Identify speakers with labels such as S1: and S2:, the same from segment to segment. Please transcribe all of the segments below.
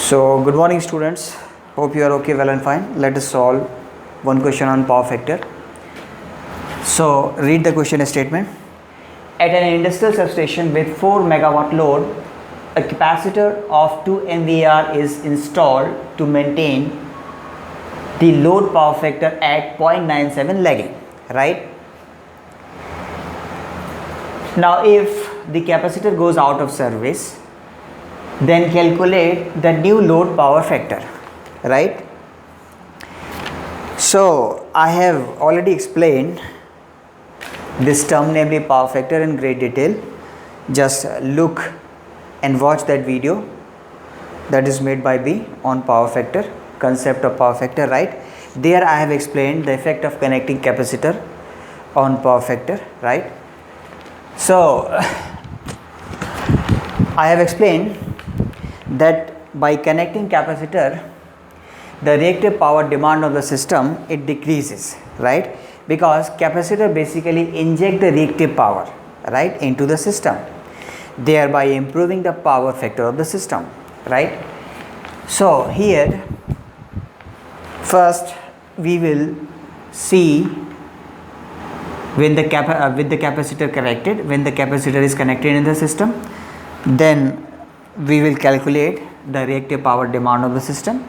S1: So good morning students, hope you are okay, well and fine. Let us solve one question on power factor. So read the question statement. At an industrial substation with 4 megawatt load, a capacitor of 2 MVAR is installed to maintain the load power factor at 0.97 lagging, right? Now if the capacitor goes out of service, then calculate the new load power factor, right? So I have already explained this term, namely power factor, in great detail. Just look and watch that video that is made by me on power factor, concept of power factor, right? There I have explained the effect of connecting capacitor on power factor, right? So I have explained that by connecting capacitor, the reactive power demand of the system, it decreases, right? Because capacitor basically inject the reactive power, right, into the system, thereby improving the power factor of the system, right? So here first we will see when the capacitor connected, when the capacitor is connected in the system, then we will calculate the reactive power demand of the system.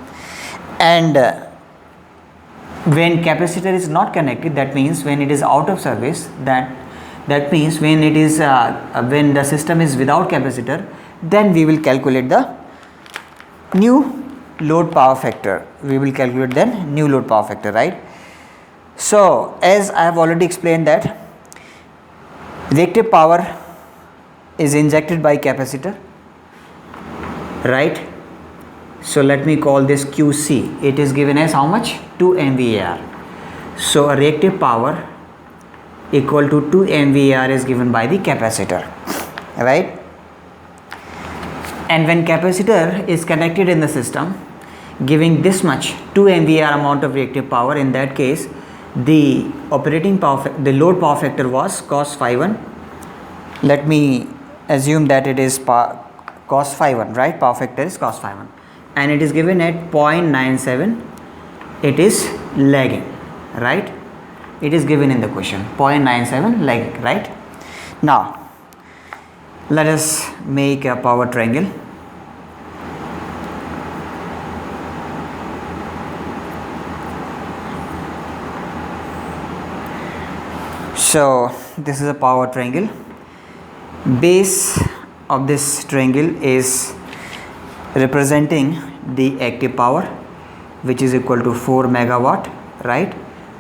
S1: And when capacitor is not connected, that means when it is out of service, that means when it is when the system is without capacitor, then we will calculate the new load power factor. We will calculate then new load power factor, right? So as I have already explained that reactive power is injected by capacitor, right? So let me call this QC. It is given as how much? 2 MVAR. So a reactive power equal to 2 MVAR is given by the capacitor, right? And when capacitor is connected in the system, giving this much 2 MVAR amount of reactive power, in that case the operating power, the load power factor was cos phi 1. Let me assume that it is cos phi 1, right? Power factor is cos phi 1, and it is given at 0.97. It is lagging, right? It is given in the question, 0.97 lagging, right? Now let us make a power triangle. So this is a power triangle. Base of this triangle is representing the active power, which is equal to 4 megawatt, right?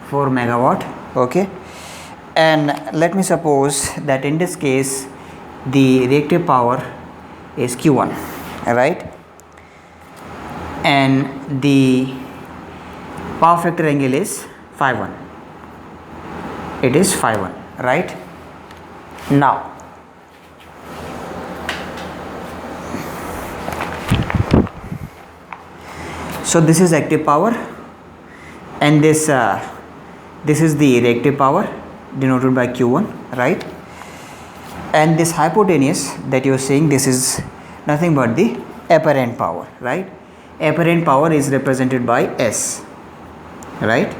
S1: 4 megawatt, okay? And let me suppose that in this case the reactive power is Q1, right? And the power factor angle is phi 1. It is phi 1, right? Now so this is active power, and this is the reactive power denoted by Q1, right? And this hypotenuse that you are seeing, this is nothing but the apparent power, right? Apparent power is represented by S, right?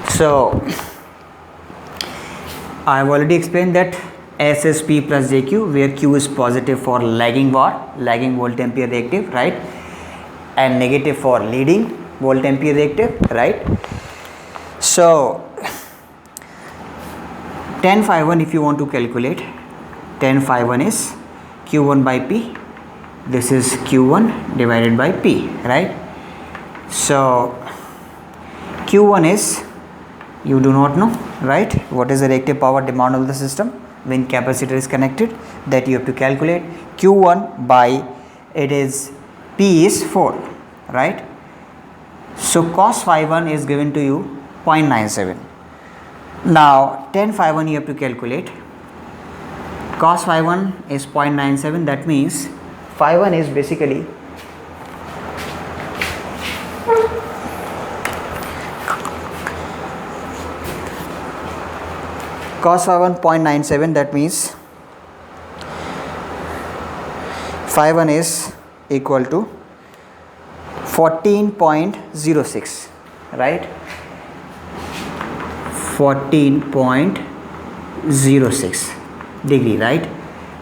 S1: So I have already explained that S is P plus JQ, where Q is positive for lagging volt ampere reactive, right? And negative for leading volt ampere reactive, right? So tan phi 1, if you want to calculate, tan phi 1 is Q1 by P. This is Q1 divided by P, right? So Q1 is, you do not know, right? What is the reactive power demand of the system when capacitor is connected? That you have to calculate. Q1 by, it is P is 4, right? So cos phi 1 is given to you 0.97. Now tan phi 1 you have to calculate. Cos phi 1 is 0.97. That means phi 1 is basically cos phi 1 0.97. That means phi 1 is equal to 14.06, right? 14.06 degree, right?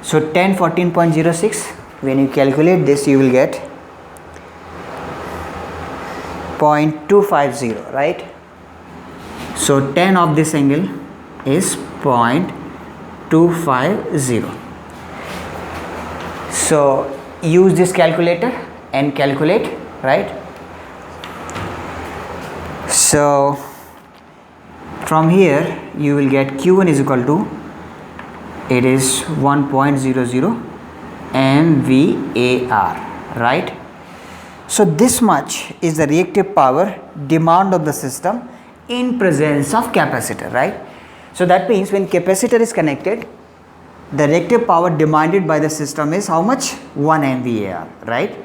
S1: So tan 14.06, when you calculate this, you will get 0.250, right? So tan of this angle is 0.250. So use this calculator and calculate, right? So from here you will get Q1 is equal to, it is 1.00 MVAR, right? So this much is the reactive power demand of the system in presence of capacitor, right? So that means when capacitor is connected, the reactive power demanded by the system is how much? 1 MVAR, right?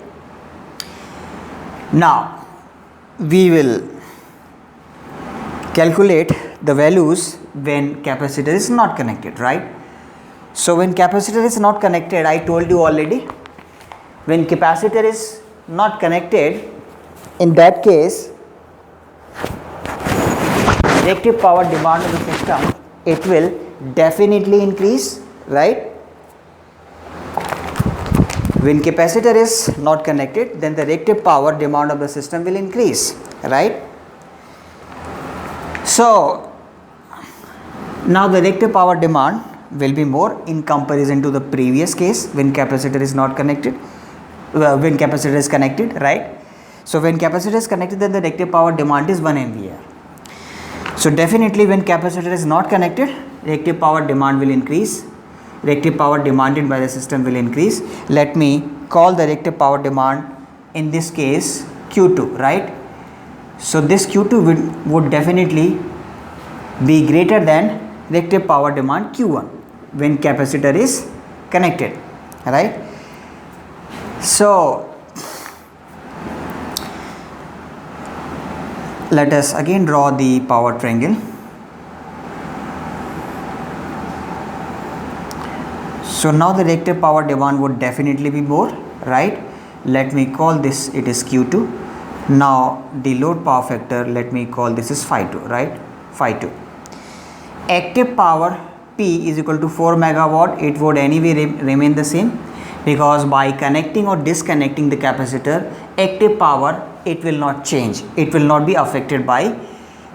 S1: Now we will calculate the values when capacitor is not connected, right? So when capacitor is not connected, I told you already, when capacitor is not connected, in that case reactive power demand of the system, it will definitely increase, right? When capacitor is not connected, then the reactive power demand of the system will increase, right? So now the reactive power demand will be more in comparison to the previous case when capacitor is not connected, when capacitor is connected, right? So when capacitor is connected, then the reactive power demand is 1 MVAR. So definitely when capacitor is not connected, reactive power demand will increase, reactive power demanded by the system will increase. Let me call the reactive power demand in this case Q2, right? So this Q2 would definitely be greater than reactive power demand Q1 when capacitor is connected, right? So let us again draw the power triangle. So now the reactive power demand would definitely be more, right? Let me call this, it is Q2. Now the load power factor, let me call this is phi 2, right? Phi 2. Active power P is equal to 4 megawatt. It would anyway remain the same, because by connecting or disconnecting the capacitor, active power, it will not change, it will not be affected by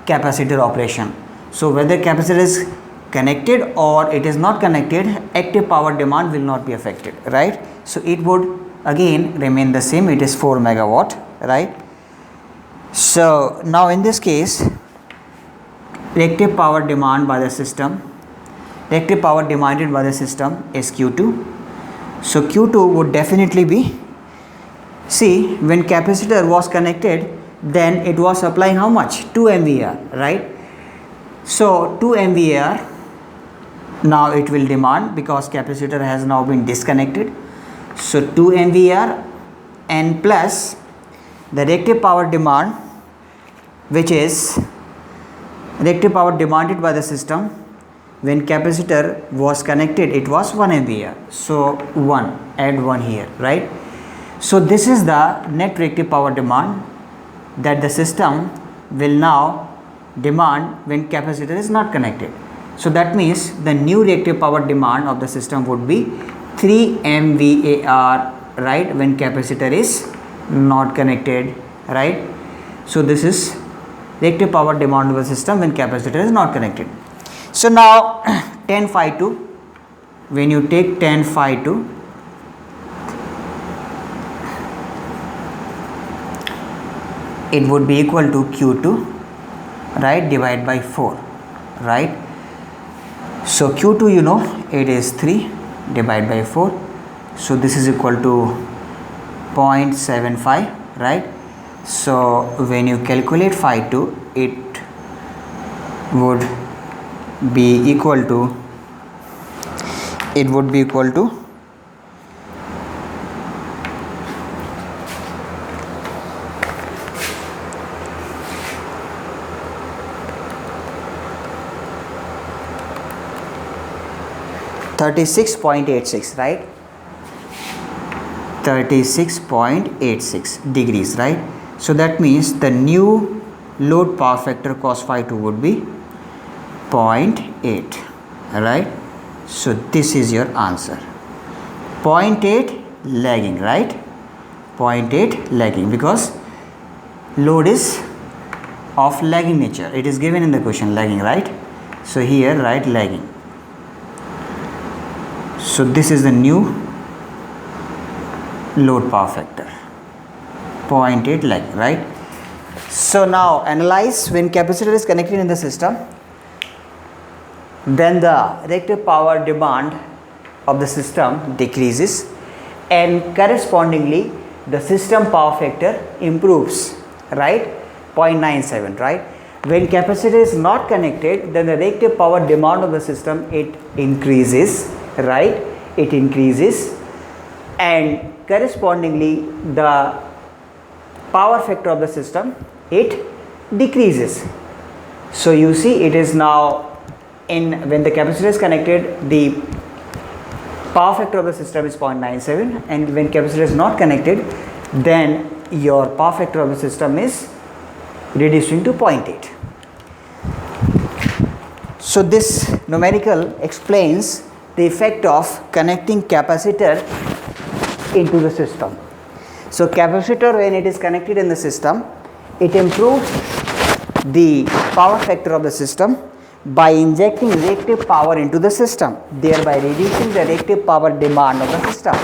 S1: capacitor operation. So whether capacitor is connected or it is not connected, active power demand will not be affected, right? So it would again remain the same, it is 4 megawatt, right? So now in this case, reactive power demand by the system, reactive power demanded by the system is Q2. So Q2 would definitely be, see, when capacitor was connected, then it was supplying how much? 2 MVAR, right? So 2 MVAR, now it will demand because capacitor has now been disconnected. So 2 MVAR and plus the reactive power demand, which is reactive power demanded by the system when capacitor was connected, it was 1 MVAR. So 1, add 1 here, right? So this is the net reactive power demand that the system will now demand when capacitor is not connected. So that means the new reactive power demand of the system would be 3 MVAR, right, when capacitor is not connected, right? So this is reactive power demand of the system when capacitor is not connected. So now tan phi 2, when you take tan phi 2, it would be equal to Q2, right, divided by 4, right? So Q2, you know, it is 3 divided by 4. So this is equal to 0.75, right? So when you calculate phi 2, it would be equal to, it would be equal to 36.86, right? 36.86 degrees, right? So that means the new load power factor cos phi 2 would be 0.8, right? So this is your answer. 0.8 lagging, right? 0.8 lagging, because load is of lagging nature. It is given in the question, lagging, right? So here write lagging. So this is the new load power factor, 0.8 lagging, right? So now analyze when capacitor is connected in the system, then the reactive power demand of the system decreases and correspondingly the system power factor improves, right? 0.97, right? When capacitor is not connected, then the reactive power demand of the system, it increases, right? It increases, and correspondingly the power factor of the system, it decreases. So you see, it is now when the capacitor is connected, the power factor of the system is 0.97, and when capacitor is not connected, then your power factor of the system is reducing to 0.8. So this numerical explains the effect of connecting capacitor into the system. So capacitor, when it is connected in the system, it improves the power factor of the system by injecting reactive power into the system, thereby reducing the reactive power demand of the system.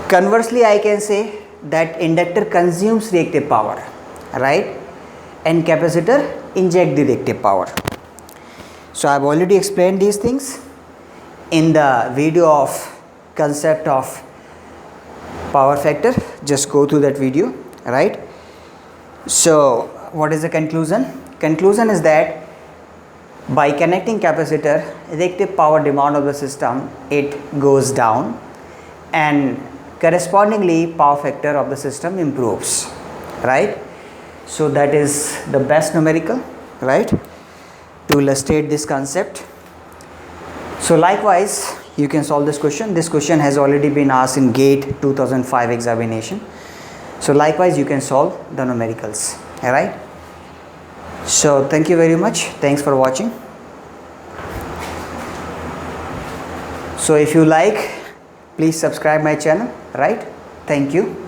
S1: Conversely, I can say that inductor consumes reactive power, right? And capacitor inject the reactive power. So I have already explained these things in the video of concept of power factor. Just go through that video, right? So what is the conclusion? Conclusion is that by connecting capacitor, reactive power demand of the system, it goes down, and correspondingly power factor of the system improves, right? So that is the best numerical, right, to illustrate this concept. So likewise, you can solve this question. This question has already been asked in GATE 2005 examination. So likewise, you can solve the numericals, all right? So thank you very much. Thanks for watching. So if you like, please subscribe my channel, right? Thank you.